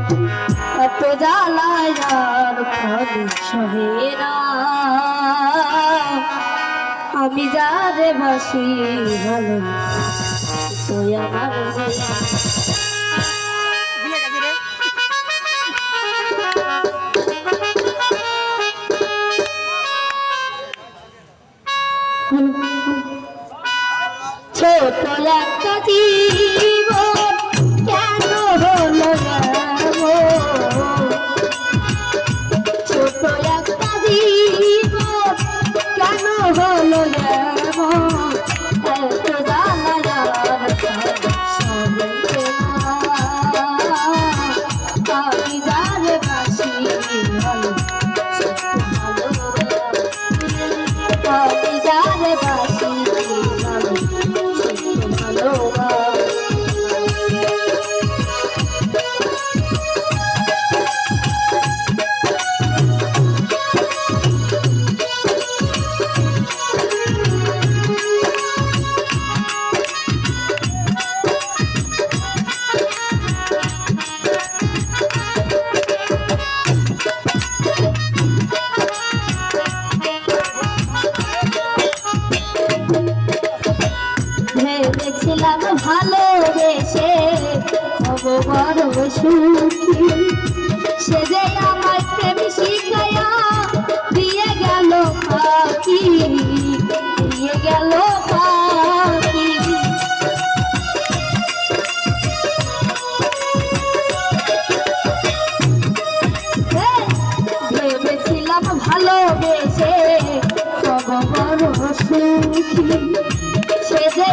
এত জ্বালায় আর ভালো সহে না আমি যারে বাসি ভালো তুই আমার ছোট একটা জীবন কেন হলো ছোট একটা জীবন কেন হলো এত জ্বালার আমি যারে বাসি ভালো আমি যারে বাসি ভালো ভেবেছিলাম ভালোবেসে বড় সুখী সে যে আমার প্রেম শিখায়া দিয়ে গেল পাখি দিয়ে গেল পাখি ভেবেছিলাম ভালোবেসে বড় সুখী সে যে